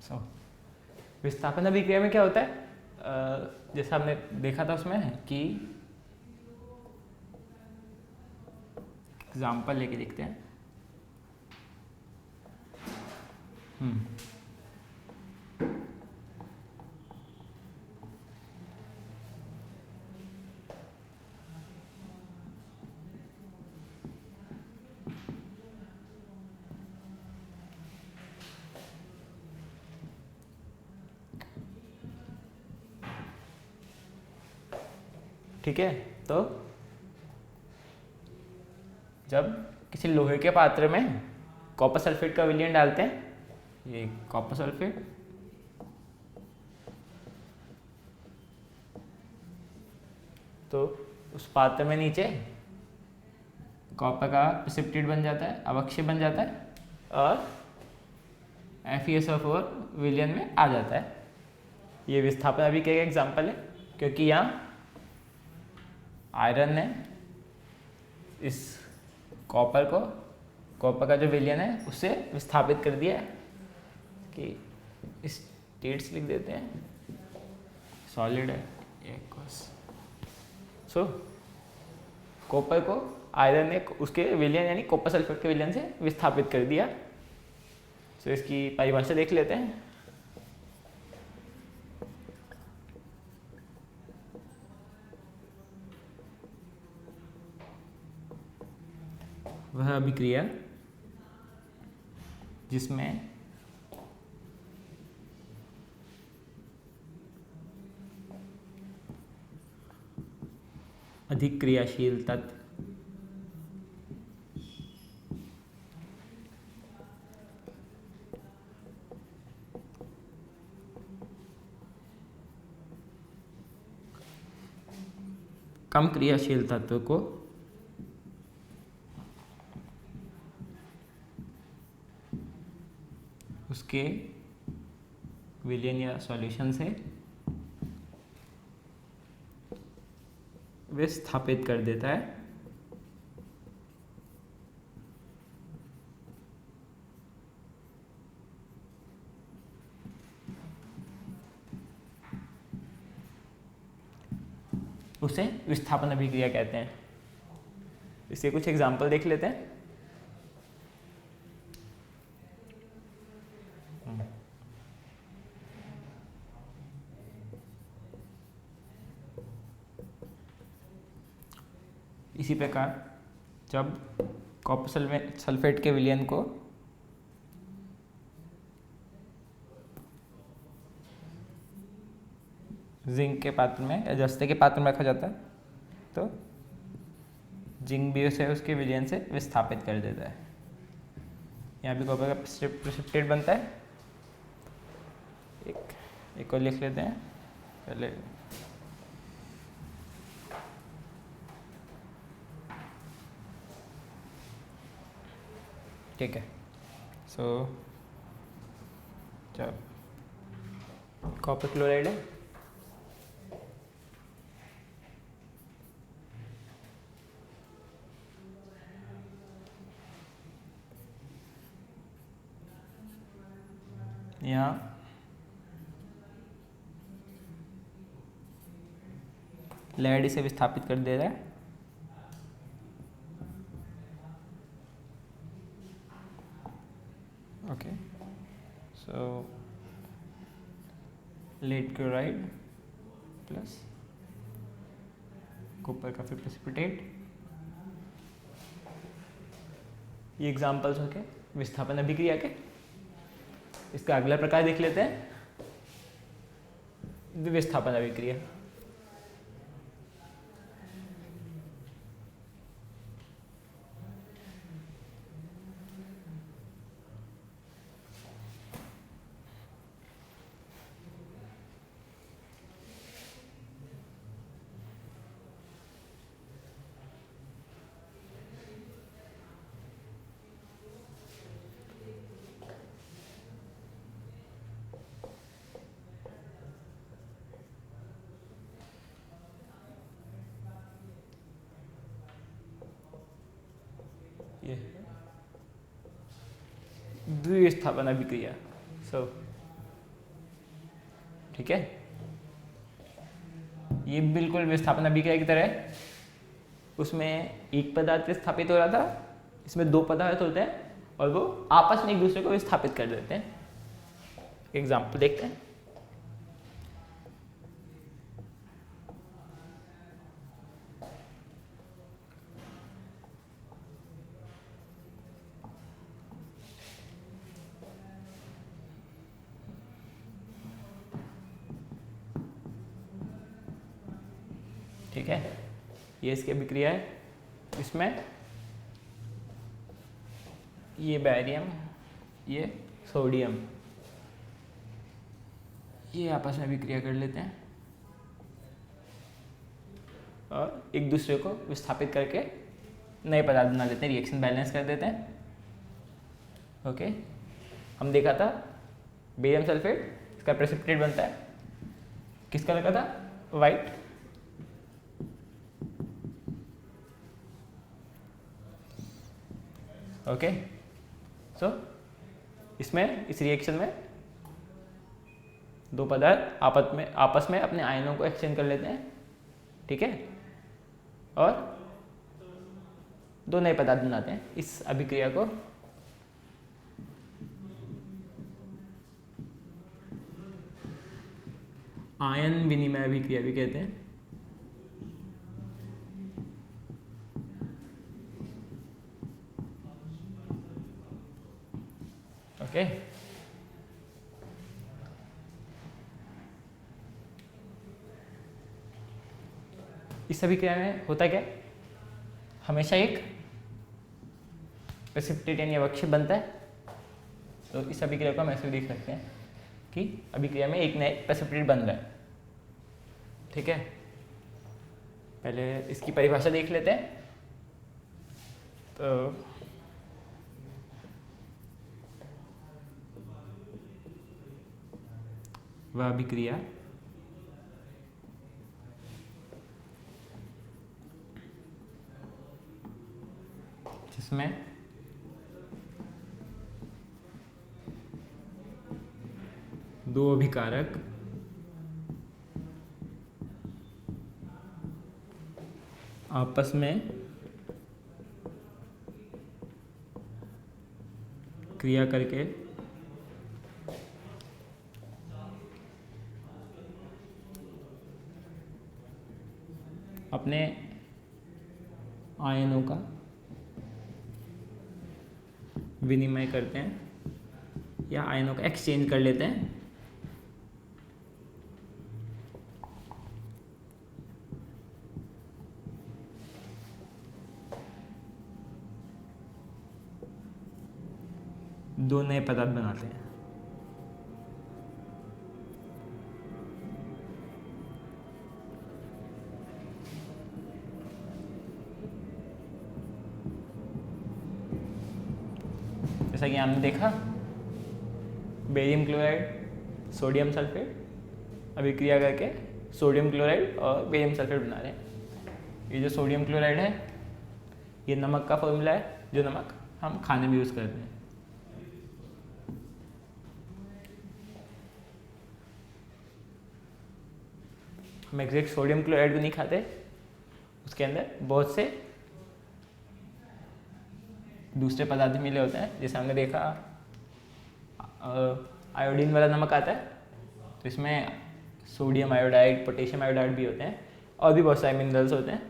सो विस्थापन अभिक्रिया में क्या होता है, जैसा हमने देखा था उसमें कि एग्जाम्पल लेके देखते हैं। ठीक है, तो जब किसी लोहे के पात्र में कॉपर सल्फेट का विलयन डालते हैं, ये कॉपर सल्फेट, तो उस पात्र में नीचे कॉपर का प्रेसिपिटेट बन जाता है, अवक्षय बन जाता है और FeSO4 विलयन में आ जाता है। ये विस्थापन अभिक्रिया का एग्जाम्पल है, क्योंकि यहाँ आयरन ने इस कॉपर का जो विलयन है उसे विस्थापित कर दिया है, कि स्टेट्स लिख देते हैं, सॉलिड है सो कॉपर को आयरन ने उसके विलयन यानी कॉपर सल्फेट के विलयन से विस्थापित कर दिया। सो इसकी परिभाषा देख लेते हैं। वह अभिक्रिया जिसमें अधिक क्रियाशील तत्व कम क्रियाशील तत्व को उसके विलयन या सॉल्यूशन से विस्थापित कर देता है। उसे विस्थापन अभिक्रिया कहते हैं। इसके कुछ एग्जाम्पल देख लेते हैं। इसी प्रकार जब कॉपर सल्फेट के विलयन को जिंक के पात्र में या जस्ते के पात्र में रखा जाता है, तो जिंक भी उसे उसके विलयन से विस्थापित कर देता है। यहाँ भी कॉपर का प्रेसिपिटेट बनता है। एक और लिख लेते हैं पहले। ठीक है, सो जब कॉपर क्लोराइड है, यहाँ लेड इसे विस्थापित कर दे रहा है। ओके, सो लेड क्लोराइड प्लस कॉपर का फिर प्रेसिपिटेट, ये एग्जाम्पल्स हो गए विस्थापन अभिक्रिया के। इसका अगला प्रकार देख लेते हैं, विस्थापन अभिक्रिया। ये द्विविस्थापन अभिक्रिया। सो ठीक है, ये बिल्कुल विस्थापन अभिक्रिया की तरह है। उसमें एक पदार्थ विस्थापित हो रहा था, इसमें दो पदार्थ होते हैं और वो आपस में एक दूसरे को विस्थापित कर देते हैं। एग्जाम्पल देखते हैं। ठीक है, ये इसकी अभिक्रिया है। इसमें ये बैरियम, ये सोडियम, ये आपस में अभिक्रिया कर लेते हैं और एक दूसरे को विस्थापित करके नए पदार्थ बना देते हैं, रिएक्शन बैलेंस कर देते हैं। ओके, हम देखा था बेरियम सल्फेट, इसका प्रेसिपिटेट बनता है किस कलर का था? वाइट। ओके, सो इसमें इस रिएक्शन में दो पदार्थ आपस में अपने आयनों को एक्सचेंज कर लेते हैं, ठीक है, और दो नए पदार्थ बनाते हैं। इस अभिक्रिया को आयन विनिमय अभिक्रिया भी कहते हैं। ओके, इस अभिक्रिया में होता क्या, हमेशा एक प्रेसिपिटेट यानी अवक्षेप बनता है। तो इस अभिक्रिया को हम ऐसे देख सकते हैं कि अभिक्रिया में एक नए प्रेसिपिटेट बन रहा है। ठीक है, पहले इसकी परिभाषा देख लेते हैं। तो वह अभिक्रिया जिसमें दो अभिकारक आपस में क्रिया करके अपने आयनों का विनिमय करते हैं या आयनों का एक्सचेंज कर लेते हैं। दो नए पदार्थ बनाते हैं। जैसा कि हमने देखा, बेरियम क्लोराइड सोडियम सल्फेट अभिक्रिया करके सोडियम क्लोराइड और बेरियम सल्फेट बना रहे हैं। ये जो सोडियम क्लोराइड है ये नमक का फॉर्मूला है, जो नमक हम खाने में यूज़ करते हैं। हम एग्जैक्ट सोडियम क्लोराइड को नहीं खाते, उसके अंदर बहुत से दूसरे पदार्थ मिले होते हैं। जैसे हमने देखा आयोडीन वाला नमक आता है, तो इसमें सोडियम आयोडाइड, पोटेशियम आयोडाइड भी होते हैं और भी बहुत सारे मिनरल्स होते हैं।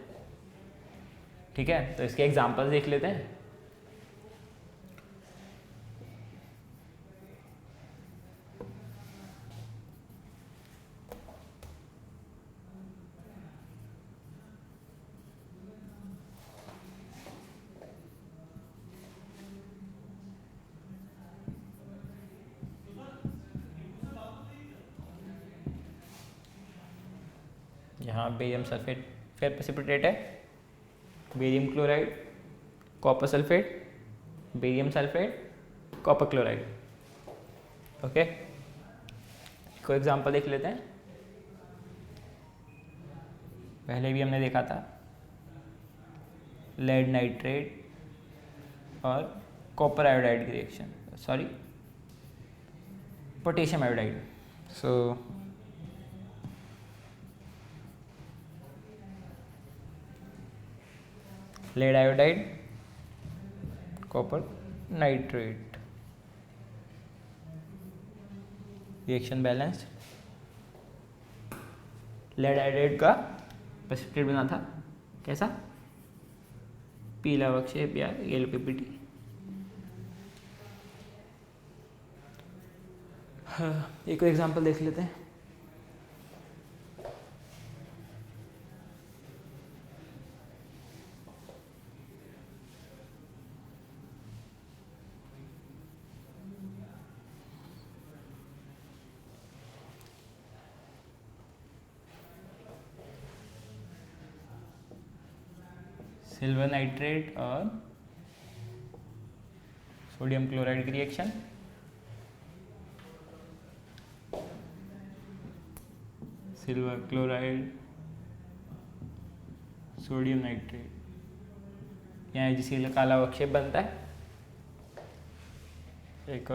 ठीक है, तो इसके एग्जांपल्स देख लेते हैं। यहाँ बेरियम सल्फेट फिर प्रेसिपिटेट है, barium chloride, copper sulphate, barium sulphate, copper chloride. Okay, कोई एग्जांपल देख लेते हैं। पहले भी हमने देखा था लेड नाइट्रेट और कॉपर आयोडाइड की reaction, sorry potassium iodide. So lead iodide, copper nitrate, reaction balanced. Lead iodide का प्रेसिपिटेट बना था कैसा, पीला अवक्षेप या येलो पीपीटी। एक और एग्जांपल देख लेते हैं। सिल्वर नाइट्रेट और सोडियम क्लोराइड की reaction. Silver chloride, sodium nitrate, यहाँ जिससे काला अवक्षेप बनता है। एक